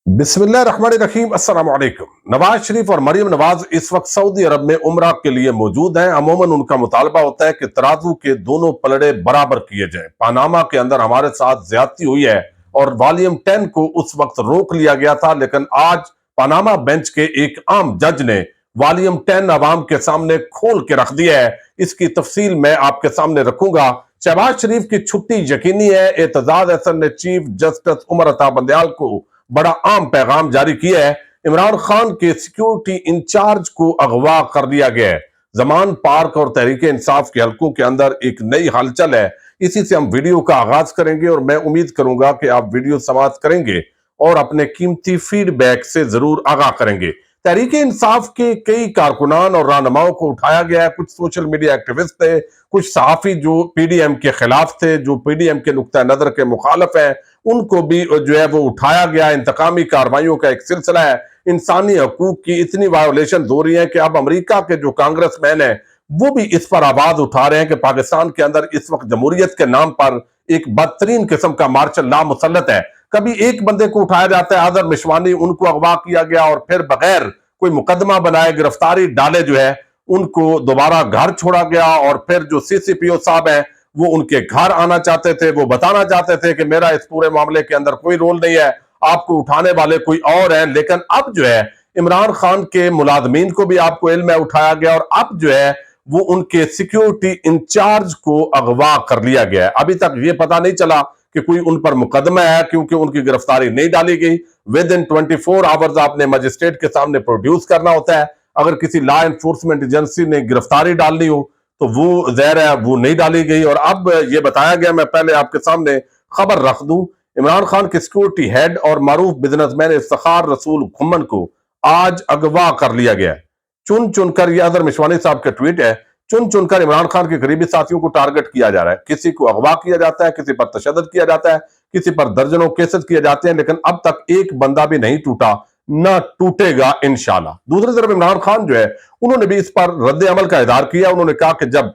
बिस्मिल्लाहिर्रहमानिर्रहीम अस्सलाम वालेकुम। नवाज शरीफ और मरियम नवाज इस वक्त सऊदी अरब में उम्रा के लिए मौजूद हैं। अमूमन उनका मुतालबा होता है कि तराजू के दोनों पलड़े बराबर किए जाएं। पानामा के अंदर हमारे साथ ज्यादती हुई है और वॉल्यूम 10 को उस वक्त रोक लिया गया था, लेकिन आज पानामा बेंच के एक आम जज ने वॉल्यूम 10 अवाम के सामने खोल के रख दिया है। इसकी तफसील मैं आपके सामने रखूंगा। शहबाज शरीफ की छुट्टी यकीनी है। एतजाज अहसन ने चीफ जस्टिस उमर अता बंदयाल को बड़ा आम पैगाम जारी किया है। इमरान खान के सिक्योरिटी इंचार्ज को अगवा कर लिया गया है। जमान पार्क और तहरीक इंसाफ के हलकों के अंदर एक नई हलचल है। इसी से हम वीडियो का आगाज करेंगे और मैं उम्मीद करूंगा कि आप वीडियो समाप्त करेंगे और अपने कीमती फीडबैक से जरूर आगाह करेंगे। तहरीक इंसाफ के कई कारकुनान और रहनुमाओं को उठाया गया है। कुछ सोशल मीडिया एक्टिविस्ट थे, कुछ सहाफी जो पीडीएम के खिलाफ थे, जो पीडीएम के नुक्ता नजर के मुखालफ है, उनको भी जो है वो उठाया गया। इंतकामी कार्रवाइयों का एक सिलसिला है। इंसानी हकूक की इतनी वायोलेशन हो रही है कि अब अमेरिका के जो कांग्रेसमैन है वो भी इस पर आवाज उठा रहे हैं कि पाकिस्तान के अंदर इस वक्त जमहूरियत के नाम पर एक बदतरीन किस्म का मार्शल लॉ मुसल्लत है। कभी एक बंदे को उठाया जाता है, आजर मिशवानी, उनको अगवा किया गया और फिर बगैर कोई मुकदमा बनाए, गिरफ्तारी डाले जो है उनको दोबारा घर छोड़ा गया। और फिर जो सीसीपीओ साहब है वो उनके घर आना चाहते थे, वो बताना चाहते थे कि मेरा इस पूरे मामले के अंदर कोई रोल नहीं है, आपको उठाने वाले कोई और हैं। लेकिन अब जो है इमरान खान के मुलाजमीन को भी आपको इल्म में उठाया गया और अब जो है वो उनके सिक्योरिटी इंचार्ज को अगवा कर लिया गया है। अभी तक ये पता नहीं चला कि कोई उन पर मुकदमा है, क्योंकि उनकी गिरफ्तारी नहीं डाली गई। विद इन 24 आवर्स आपने मजिस्ट्रेट के सामने प्रोड्यूस करना होता है। अगर किसी लॉ एनफोर्समेंट एजेंसी ने गिरफ्तारी डालनी हो तो वो ज़ाहिर है वो नहीं डाली गई। और अब ये बताया गया, मैं पहले आपके सामने खबर रख दूं, इमरान खान के सिक्योरिटी हेड और मारूफ बिजनेसमैन इफ्तिखार रसूल खुम्मन को आज अगवा कर लिया गया है। चुन चुनकर, ये अजहर मिशवानी साहब का ट्वीट है, चुन चुनकर इमरान खान के करीबी साथियों को टारगेट किया जा रहा है। किसी को अगवा किया जाता है, किसी पर तशद्दुद किया जाता है, किसी पर दर्जनों केसेस किए जाते हैं, लेकिन अब तक एक बंदा भी नहीं टूटा, ना टूटेगा इंशाल्लाह। दूसरी तरफ इमरान खान जो है उन्होंने भी इस पर रद्द अमल का इज़हार किया। उन्होंने कहा कि जब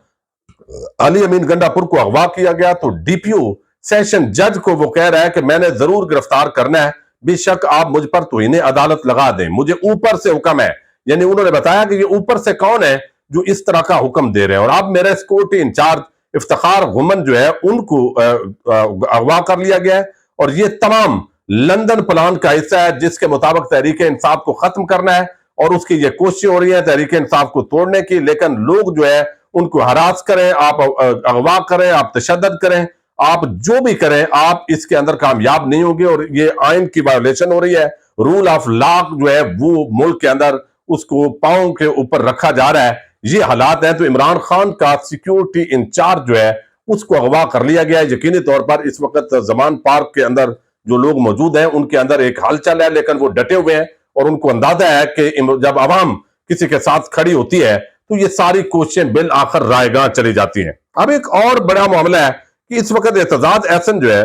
अली अमीन गंडापुर को अगवा किया गया तो डीपीओ सेशन जज को वो कह रहा है कि मैंने जरूर गिरफ्तार करना है, बेशक आप मुझ पर तौहीन अदालत लगा दें, मुझे ऊपर से हुक्म है। यानी उन्होंने बताया कि ये ऊपर से कौन है जो इस तरह का हुक्म दे रहे हैं। और अब मेरा सिक्योरिटी इंचार्ज इफ्तिखार गुमन जो है उनको अगवा कर लिया गया है और ये तमाम लंदन प्लान का हिस्सा है जिसके मुताबिक तहरीक इंसाफ को खत्म करना है और उसकी ये कोशिश हो रही है तहरीक इंसाफ को तोड़ने की। लेकिन लोग जो है उनको हरास करें, आप अगवा करें, आप तशद्दुद करें, आप जो भी करें, आप इसके अंदर कामयाब नहीं होंगे। और ये आइन की वायोलेशन हो रही है। रूल ऑफ लॉ जो है वो मुल्क के अंदर उसको पांव के ऊपर रखा जा रहा है। ये हालात हैं। तो इमरान खान का सिक्योरिटी इंचार्ज जो है उसको अगवा कर लिया गया है। यकीनी तौर पर इस वक्त जमान पार्क के अंदर जो लोग मौजूद हैं उनके अंदर एक हलचल है, लेकिन वो डटे हुए हैं और उनको अंदाजा है कि जब आवाम किसी के साथ खड़ी होती है तो ये सारी कोशिशें बिल आखिर रायगां चली जाती हैं। अब एक और बड़ा मामला है कि इस वक्त एतजाज अहसन जो है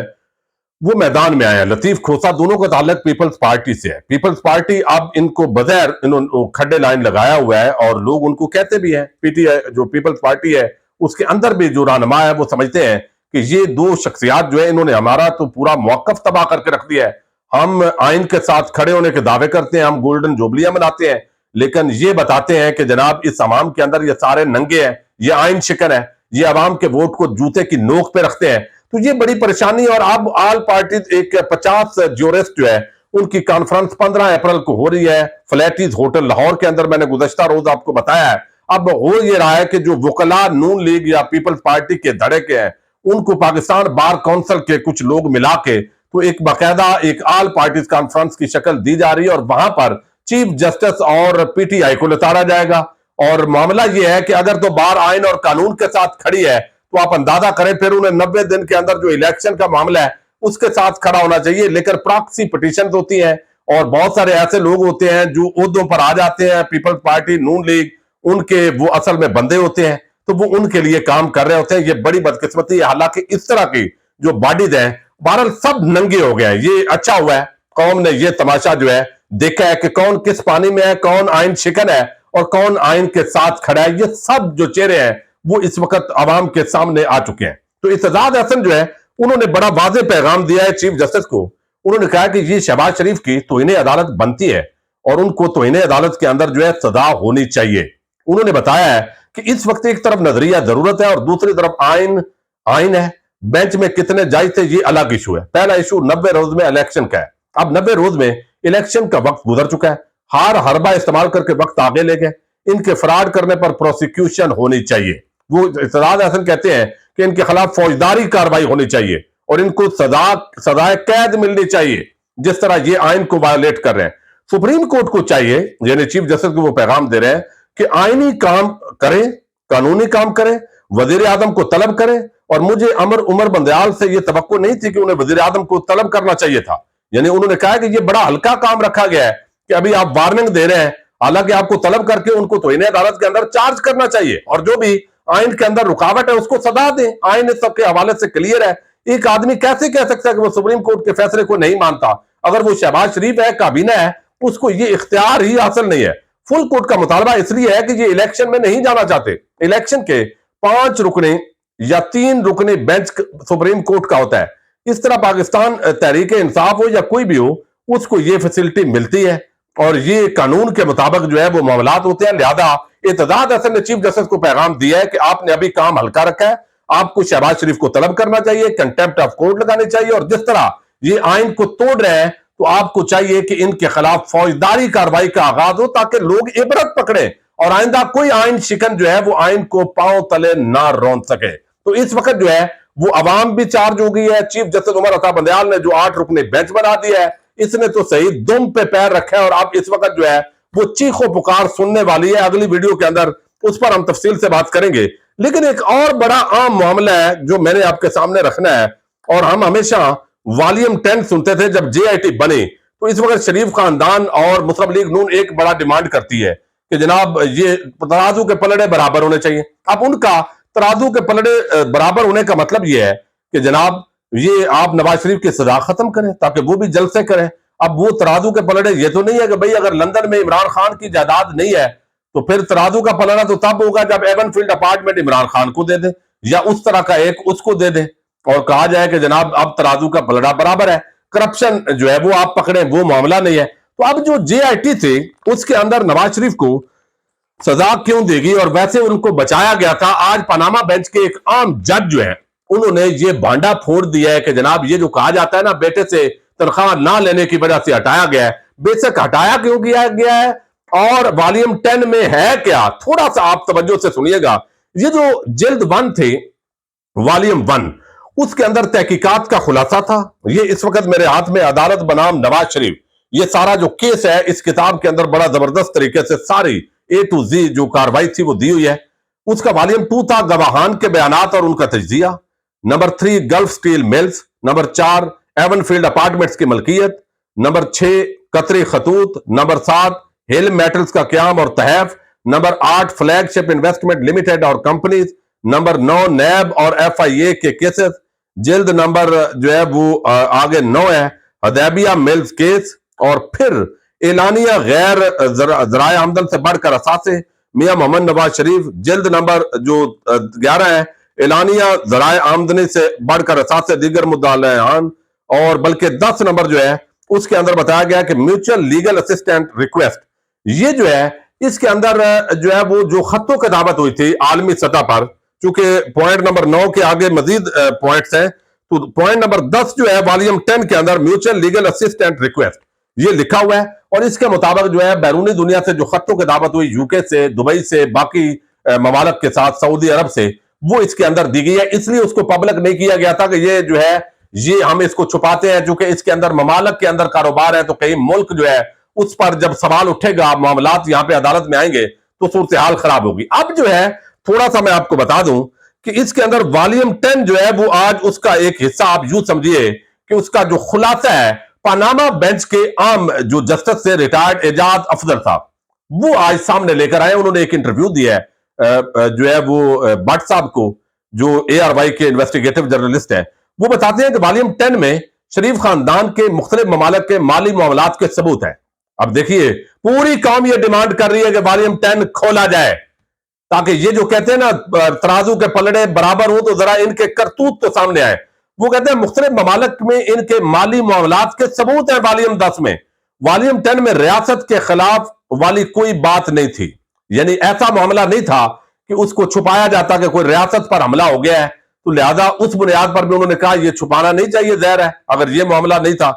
वो मैदान में आया है। लतीफ खोसा, दोनों का ताल्लुक पीपल्स पार्टी से है। पीपल्स पार्टी अब इनको बगैर इन्होंने खड्डे लाइन लगाया हुआ है और लोग उनको कहते भी हैं, पीटीआई जो पीपल्स पार्टी है उसके अंदर भी जो रहनुमा है वो समझते हैं कि ये दो शख्सियात जो है इन्होंने हमारा तो पूरा मौकफ तबाह करके रख दिया है। हम आइन के साथ खड़े होने के दावे करते हैं, हम गोल्डन जुबलियां मनाते हैं, लेकिन ये बताते हैं कि जनाब इस अवाम के अंदर ये सारे नंगे हैं, ये आइन शिकन है, ये अवाम के वोट को जूते की नोक पे रखते हैं। तो ये बड़ी परेशानी। और अब ऑल पार्टी एक 50 ज्यूरिस्ट जो है उनकी कॉन्फ्रेंस 15 अप्रैल को हो रही है फ्लैटीज होटल लाहौर के अंदर। मैंने गुज़श्ता रोज आपको बताया है। अब हो ये रहा है कि जो वकला नून लीग या पीपल्स पार्टी के धड़े के हैं उनको पाकिस्तान बार काउंसिल के कुछ लोग मिला के तो एक बाकायदा एक ऑल पार्टीज कॉन्फ्रेंस की शक्ल दी जा रही है और वहां पर चीफ जस्टिस और पीटीआई को लताड़ा जाएगा। और मामला यह है कि अगर तो बार आइन और कानून के साथ खड़ी है तो आप अंदाजा करें फिर उन्हें 90 दिन के अंदर जो इलेक्शन का मामला है उसके साथ खड़ा होना चाहिए। लेकर प्रॉक्सी पिटीशन होती हैं और बहुत सारे ऐसे लोग होते हैं जो ओहदों पर आ जाते हैं, पीपल्स पार्टी नून लीग उनके वो असल में बंदे होते हैं तो वो उनके लिए काम कर रहे होते हैं। ये बड़ी बदकिस्मती है। हालांकि इस तरह की जो बॉडीज हैं बहरहाल सब नंगे हो गए हैं। ये अच्छा हुआ है कौम ने ये तमाशा जो है देखा है कि कौन किस पानी में है, कौन आइन शिकन है और कौन आइन के साथ खड़ा है। ये सब जो चेहरे हैं वो इस वक्त आवाम के सामने आ चुके हैं। तो एतजाज अहसन जो है उन्होंने बड़ा वाज़ेह पैगाम दिया है चीफ जस्टिस को। उन्होंने कहा कि ये शहबाज शरीफ की तौहीन अदालत बनती है और उनको तौहीन अदालत के अंदर जो है सजा होनी चाहिए। उन्होंने बताया है कि इस वक्त एक तरफ नजरिया जरूरत है और दूसरी तरफ आइन है। बेंच में कितने जायज थे ये अलग इशू है। पहला इशू 90 रोज में इलेक्शन का है। अब 90 रोज में इलेक्शन का वक्त गुजर चुका है। हार हरबा इस्तेमाल करके वक्त आगे ले गए। इनके फ्रॉड करने पर प्रोसिक्यूशन होनी चाहिए। वो इतराज हसन कहते हैं कि इनके खिलाफ फौजदारी कार्रवाई होनी चाहिए और इनको सजाए कैद मिलनी चाहिए जिस तरह ये आइन को वायोलेट कर रहे हैं। सुप्रीम कोर्ट को चाहिए, यानी चीफ जस्टिस को वो पैगाम दे रहे हैं कि आईनी काम करें, कानूनी काम करें, वजीर आजम को तलब करें। और मुझे उमर बंदयाल से ये तवक्को नहीं थी कि उन्हें वजीर आजम को तलब करना चाहिए था। यानी उन्होंने कहा कि ये बड़ा हल्का काम रखा गया है कि अभी आप वार्निंग दे रहे हैं, हालांकि आपको तलब करके उनको तौहीन अदालत के अंदर चार्ज करना चाहिए और जो भी आइन के अंदर रुकावट है उसको सजा दें। आइन इस सबके हवाले से क्लियर है। एक आदमी कैसे कह सकता है कि वो सुप्रीम कोर्ट के फैसले को नहीं मानता? अगर वो शहबाज शरीफ है, काबीना है, उसको ये इख्तियार ही हासिल नहीं है। फुल कोर्ट का मुतालबा इसलिए है कि ये इलेक्शन में नहीं जाना चाहते। इलेक्शन के 5 रुकने या 3 रुकने बेंच सुप्रीम कोर्ट का होता है। इस तरह पाकिस्तान तहरीक इंसाफ हो या कोई भी हो, उसको ये फैसिलिटी मिलती है और ये कानून के मुताबिक जो है वो मामलात होते हैं। लिहाजा एतजाज हसन ने चीफ जस्टिस को पैगाम दिया है कि आपने अभी काम हल्का रखा है, आपको शहबाज शरीफ को तलब करना चाहिए, कंटेम्प्ट ऑफ कोर्ट लगानी चाहिए और जिस तरह ये आइन को तोड़ रहे हैं तो आपको चाहिए कि इनके खिलाफ फौजदारी कार्रवाई का आगाज हो ताकि लोग इबरत पकड़े और आइंदा कोई आइन शिकन जो है वो आइन को पांव तले ना रौंद सके। तो इस वक्त जो है वो अवाम भी चार्ज हो गई है। चीफ जस्टिस उमर अता बंदयाल ने जो 8 रुकने बेंच बना दिया है, इसने तो सही दुम पे पैर रखा है और अब इस वक्त जो है वो चीखो पुकार सुनने वाली है। अगली वीडियो के अंदर उस पर हम तफसील से बात करेंगे। लेकिन एक और बड़ा आम मामला है जो मैंने आपके सामने रखना है, और हम हमेशा वॉल्यूम 10 सुनते थे जब JIT बने, तो इस वक्त शरीफ खानदान और मुस्लिम लीग नून एक बड़ा डिमांड करती है कि जनाब ये तराजू के पलड़े बराबर होने चाहिए। अब उनका तराजू के पलड़े बराबर होने का मतलब यह है कि जनाब ये आप नवाज शरीफ की सजा खत्म करें ताकि वो भी जलसे करें। अब वो तराजू के पलड़े ये तो नहीं है कि भाई अगर लंदन में इमरान खान की जायदाद नहीं है तो फिर तराजू का पलड़ा तो तब होगा जब एवनफील्ड अपार्टमेंट इमरान खान को दे दे या उस तरह का एक उसको दे दे और कहा जाए कि जनाब अब तराजू का पलड़ा बराबर है। करप्शन जो है वो आप पकड़े, वो मामला नहीं है। तो अब जो JIT थे उसके अंदर नवाज शरीफ को सजा क्यों देगी और वैसे उनको बचाया गया था। आज पनामा बेंच के एक आम जज जो है उन्होंने ये भांडा फोड़ दिया है कि जनाब ये जो कहा जाता है ना बेटे से तनख्वाह ना लेने की वजह से हटाया गया है, बेशक हटाया क्यों किया गया है और वॉल्यूम 10 में है क्या, थोड़ा सा आप तवज्जो से सुनिएगा। ये जो जिल्द 1 थे, वॉल्यूम 1, उसके अंदर तहकीकात का खुलासा था। ये इस वक्त मेरे हाथ में अदालत बनाम नवाज शरीफ, ये सारा जो केस है इस किताब के अंदर बड़ा जबरदस्त तरीके से सारी A to Z जो कार्रवाई थी वो दी हुई है। उसका वॉल्यूम 2 था गवाहान के बयानात और उनका तज्जिया। Number 3 Gulf Steel Mills. Number 4 Avenfield apartments की मलकियत। नंबर 6 कतरी खतूत। नंबर 7 हिल मेटल्स का क्याम और तहफ। नंबर 8 फ्लैगशिप इन्वेस्टमेंट लिमिटेड और कंपनीज। नंबर 9 नैब और FIA के केसेस। जिल्द नंबर जो है वो आगे 9 है हदैबिया मिल्स केस। और फिर एलानिया गैर जराए आमदन से बढ़कर असासे मियां मोहम्मद नवाज शरीफ। जिल्द नंबर जो 11 है एलानिया जराए आमदनी से बढ़कर असासे दीगर मुद्दालान। और बल्कि 10 नंबर जो है उसके अंदर बताया गया कि म्यूचुअल लीगल असिस्टेंट रिक्वेस्ट। ये जो है इसके अंदर जो है वो जो खतों की दावत हुई थी आलमी सतह पर, चूंकि पॉइंट नंबर 9 के आगे मजीद पॉइंट्स हैं, तो पॉइंट नंबर 10 जो है वॉल्यूम 10 के अंदर म्यूचुअल लीगल असिस्टेंट रिक्वेस्ट ये लिखा हुआ है। और इसके मुताबिक जो है बैरूनी दुनिया से जो खतों की दावत हुई UK से, दुबई से, बाकी ममालिक के साथ, सऊदी अरब से, वो इसके अंदर दी गई है। इसलिए उसको पब्लिक नहीं किया गया था कि ये जो है ये हम इसको छुपाते हैं, क्योंकि इसके अंदर ममालिक के अंदर कारोबार है तो कहीं मुल्क जो है उस पर जब सवाल उठेगा, मामलात यहाँ पे अदालत में आएंगे तो सूरत हाल खराब होगी। अब जो है थोड़ा सा मैं आपको बता दूं कि इसके अंदर वॉल्यूम 10 जो है वो आज उसका एक हिस्सा आप यूं समझिए कि उसका जो खुलासा है पनामा बेंच के आम जो जस्टिस से रिटायर्ड एजाज अफजल साहब वो आज सामने लेकर आए। उन्होंने एक इंटरव्यू दिया है जो है वो भट्ट साहब को, जो ARY के इन्वेस्टिगेटिव जर्नलिस्ट है। वो बताते हैं कि वॉल्यूम 10 में शरीफ खानदान के मुख्तलिफ ममालिक के माली मामलात के सबूत हैं। अब देखिए पूरी कौम ये डिमांड कर रही है कि वॉल्यूम 10 खोला जाए ताकि ये जो कहते हैं ना तराजू के पलड़े बराबर हो तो जरा इनके करतूत तो सामने आए। وہ کہتے ہیں مختلف ممالک میں ان کے مالی معاملات کے ثبوت ہیں والیوم 10 میں. والیوم 10 میں ریاست کے خلاف والی کوئی بات نہیں تھی، یعنی ایسا معاملہ نہیں تھا کہ اس کو چھپایا جاتا کہ کوئی ریاست پر حملہ ہو گیا ہے تو لہذا اس بنیاد پر بھی انہوں نے کہا یہ چھپانا نہیں چاہیے، ظاہر ہے اگر یہ معاملہ نہیں تھا.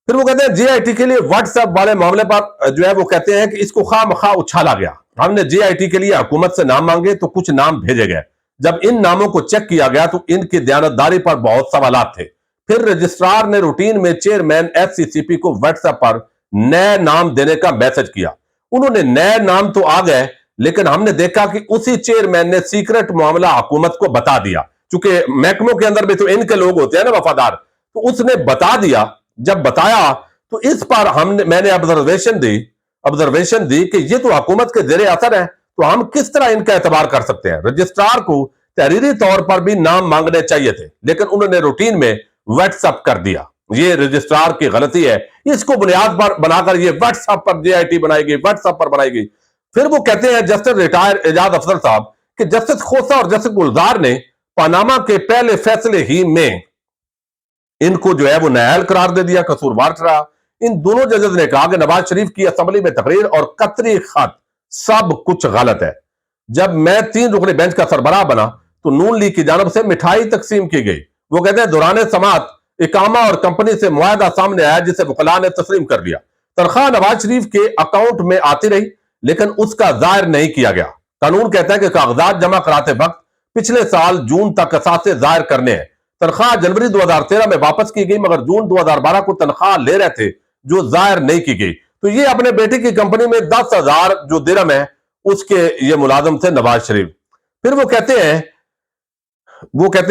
پھر وہ کہتے ہیں جے آئی ٹی کے لیے واٹس ایپ والے معاملے پر جو ہے وہ کہتے ہیں کہ اس کو خواہ مخواہ اچھالا گیا. ہم نے جے آئی ٹی کے لیے حکومت سے نام مانگے تو کچھ نام بھیجے گئے، جب ان ناموں کو چیک کیا گیا تو ان کی دیانتداری پر بہت سوالات تھے. پھر رجسٹرار نے روٹین میں چیئرمین ایس سی سی پی کو واٹس ایپ پر نئے نام دینے کا میسج کیا. انہوں نے نئے نام تو آ گئے لیکن ہم نے دیکھا کہ اسی چیئرمین نے سیکرٹ معاملہ حکومت کو بتا دیا، چونکہ محکموں کے اندر بھی تو ان کے لوگ ہوتے ہیں نا وفادار، تو اس نے بتا دیا. جب بتایا تو اس پر میں نے آبزرویشن دی کہ یہ تو حکومت کے زیر اثر ہے تو ہم کس طرح ان کا اعتبار کر سکتے ہیں. رجسٹرار کو تحریری طور پر بھی نام مانگنے چاہیے تھے لیکن انہوں نے روٹین میں واٹس ایپ کر دیا. یہ رجسٹرار کی غلطی ہے، اس کو بنیاد پر بنا کر یہ what's app per J I T بنائی گئی، واٹس ایپ پر بنائی گئی. پھر وہ کہتے ہیں جسٹس ریٹائر اعجاز افضل صاحب کہ جسٹس کھوسہ اور جسٹس گلزار نے پاناما کے پہلے فیصلے ہی میں ان کو جو ہے وہ نااہل قرار دے دیا، قصوروار ٹھہرایا. ان دونوں ججز نے کہا کہ نواز شریف کی اسمبلی میں تقریر اور قطری خط سب کچھ غلط ہے. جب میں 3 رکنی بینچ کا سربراہ بنا تو نون لیگ کی جانب سے مٹھائی تقسیم کی گئی. وہ کہتے ہیں دوران سماعت اقامہ اور کمپنی سے معاہدہ سامنے آیا جسے وکلاء نے تسلیم کر لیا. تنخواہ نواز شریف کے اکاؤنٹ میں آتی رہی لیکن اس کا ظاہر نہیں کیا گیا. قانون کہتا ہے کہ کاغذات جمع کراتے وقت پچھلے سال جون تک اثاثے ظاہر کرنے ہیں. تنخواہ جنوری 2013 میں واپس کی گئی مگر جون 2012 کو تنخواہ لے رہے تھے جو ظاہر نہیں کی گئی. تو یہ اپنے بیٹے کی کمپنی میں 10,000 جو درہم ہے اس کے یہ ملازم تھے نواز شریف. پھر وہ کہتے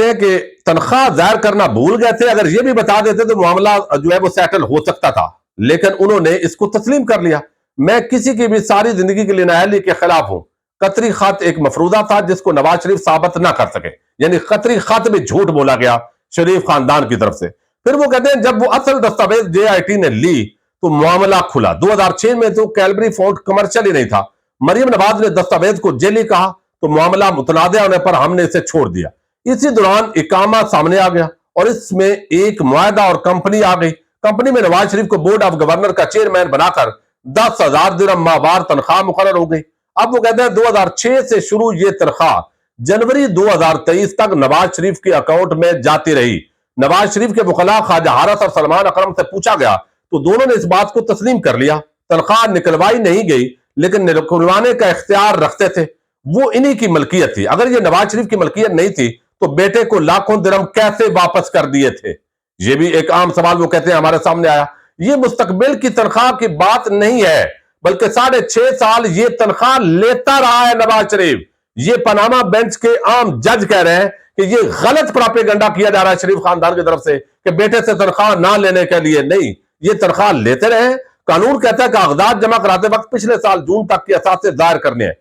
ہیں کہ تنخواہ ظاہر کرنا بھول گئے تھے، اگر یہ بھی بتا دیتے تو معاملہ جو ہے وہ سیٹل ہو سکتا تھا لیکن انہوں نے اس کو تسلیم کر لیا. میں کسی کی بھی ساری زندگی کے لیے نااہلی کے خلاف ہوں. قطری خط ایک مفروضہ تھا جس کو نواز شریف ثابت نہ کر سکے، یعنی قطری خط میں جھوٹ بولا گیا شریف خاندان کی طرف سے. پھر وہ کہتے ہیں جب وہ اصل دستاویز جے آئی ٹی نے لی تو معاملہ کھلا. 2006 میں تو کیلبری فونٹ کمرشل ہی نہیں تھا. مریم نواز نے دستاویز کو جعلی کہا تو معاملہ متنازع ہونے پر ہم نے اسے چھوڑ دیا. اسی دوران اقامہ سامنے آ گیا اور اس میں ایک معاہدہ اور کمپنی آ گئی. کمپنی میں نواز شریف کو بورڈ آف گورنر کا چیئرمین بنا کر 10,000 درہم ماہوار تنخواہ مقرر ہو گئی. اب وہ کہتے ہیں 2006 سے شروع یہ تنخواہ جنوری 2023 تک نواز شریف کے اکاؤنٹ میں جاتی رہی. نواز شریف کے وکلاء خواجہ حارث اور سلمان اکرم سے پوچھا گیا تو دونوں نے اس بات کو تسلیم کر لیا. تنخواہ نکلوائی نہیں گئی لیکن نکلوانے کا اختیار رکھتے تھے، وہ انہی کی ملکیت تھی. اگر یہ نواز شریف کی ملکیت نہیں تھی تو بیٹے کو لاکھوں درہم کیسے واپس کر دیے تھے؟ یہ بھی ایک عام سوال وہ کہتے ہیں ہمارے سامنے آیا. یہ مستقبل کی تنخواہ کی بات نہیں ہے بلکہ 6.5 سال یہ تنخواہ لیتا رہا ہے نواز شریف. یہ پاناما بینچ کے عام جج کہہ رہے ہیں کہ یہ غلط پراپیگنڈا کیا جا رہا ہے شریف خاندان کی طرف سے کہ بیٹے سے تنخواہ نہ لینے کے لیے. نہیں، یہ تنخواہ لیتے رہے. قانون کہتا ہے کاغذات جمع کراتے وقت پچھلے سال جون تک کے اثاثے ظاہر کرنے ہیں.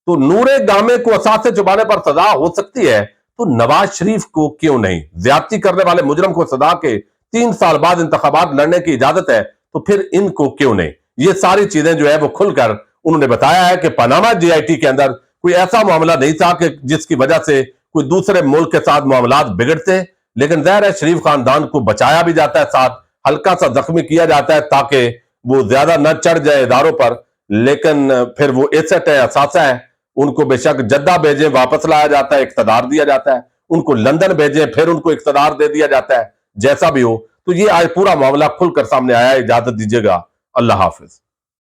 تو نور گامے کو اثاثے چھپانے پر سزا ہو سکتی ہے تو نواز شریف کو کیوں نہیں؟ زیادتی کرنے والے مجرم کو سزا کے 3 سال بعد انتخابات لڑنے کی اجازت ہے تو پھر ان کو کیوں نہیں؟ یہ ساری چیزیں جو ہے وہ کھل کر انہوں نے بتایا ہے کہ پاناما جے آئی ٹی کے اندر کوئی ایسا معاملہ نہیں تھا کہ جس کی وجہ سے کوئی دوسرے ملک کے ساتھ معاملات بگڑتے، لیکن ظاہر ہے شریف خاندان کو بچایا بھی جاتا ہے، ساتھ ہلکا سا زخمی کیا جاتا ہے تاکہ وہ زیادہ نہ چڑھ جائے اداروں پر. لیکن پھر وہ ایسٹ ہے، اثاثہ ہے، ان کو بے شک جدہ بھیجیں واپس لایا جاتا ہے، اقتدار دیا جاتا ہے. ان کو لندن بھیجیں پھر ان کو اقتدار دے دیا جاتا ہے. جیسا بھی ہو تو یہ آج پورا معاملہ کھل کر سامنے آیا. اجازت دیجیے گا. اللہ حافظ.